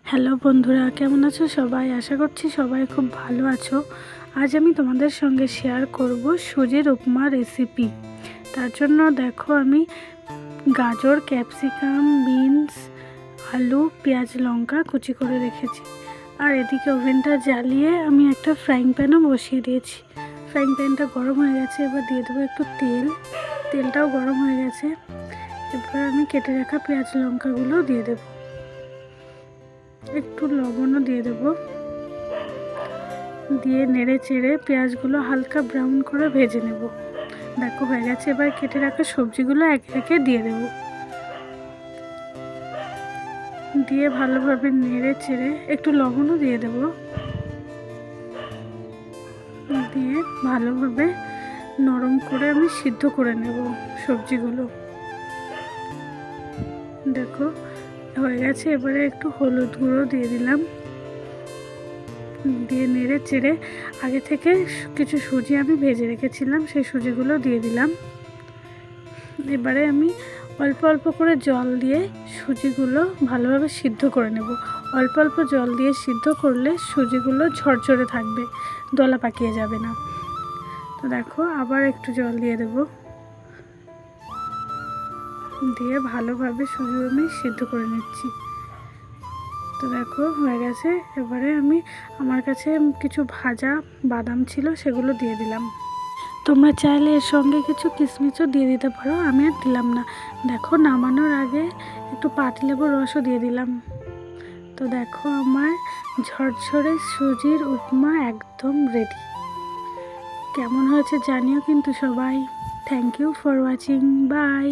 Hello বন্ধুরা, কেমন আছো সবাই? আশা করছি সবাই খুব ভালো আছো। আজ আমি তোমাদের সঙ্গে শেয়ার করব সুজির উপমা রেসিপি। তার জন্য দেখো আমি গাজর, ক্যাপসিকাম, বিনস, আলু, পেঁয়াজ, লঙ্কা কুচি করে রেখেছি। আর এদিকে ওভেনটা জ্বালিয়ে আমি একটা ফ্রাইং প্যানও বসিয়ে দিয়েছি। ফ্রাইং প্যানটা গরম হয়ে গেছে, এবার দিয়ে দেবো একটু তেল। তেলটাও গরম হয়ে গেছে, এবার আমি কেটে রাখা পেঁয়াজ লঙ্কাগুলো দিয়ে দেবো। একটু লবণও দিয়ে দেবো, দিয়ে নেড়ে চেড়ে পেঁয়াজগুলো হালকা ব্রাউন করে ভেজে নেব। দেখো হয়ে গেছে, এবার কেটে রাখা সবজিগুলো একে একে দিয়ে দেব। দিয়ে ভালোভাবে নেড়ে চেড়ে একটু লবণও দিয়ে দেব, দিয়ে ভালোভাবে নরম করে আমি সিদ্ধ করে নেব সবজিগুলো। দেখো হয়ে গেছে, এবারে একটু হলুদ গুঁড়ো দিয়ে দিলাম, দিয়ে নেড়ে চেড়ে আগে থেকে কিছু সুজি আমি ভেজে রেখেছিলাম, সেই সুজিগুলো দিয়ে দিলাম। এবারে আমি অল্প অল্প করে জল দিয়ে সুজিগুলো ভালোভাবে সিদ্ধ করে নেব। অল্প অল্প জল দিয়ে সিদ্ধ করলে সুজিগুলো ঝরঝরে থাকবে, দলা পাকিয়ে যাবে না। তো দেখো আবার একটু জল দিয়ে দেব, দিয়ে ভালোভাবে সুজি আমি সিদ্ধ করে নিচ্ছি। তো দেখো হয়ে গেছে, এবারে আমি আমার কাছে কিছু ভাজা বাদাম ছিল সেগুলো দিয়ে দিলাম। তোমরা চাইলে এর সঙ্গে কিছু কিশমিশও দিয়ে দিতে পারো, আমি আর দিলাম না। দেখো নামানোর আগে একটু পাতিলেবুর রসও দিয়ে দিলাম। তো দেখো আমার ঝরঝরে সুজির উপমা একদম রেডি। কেমন হয়েছে জানিও কিন্তু সবাই। Thank you for watching, by.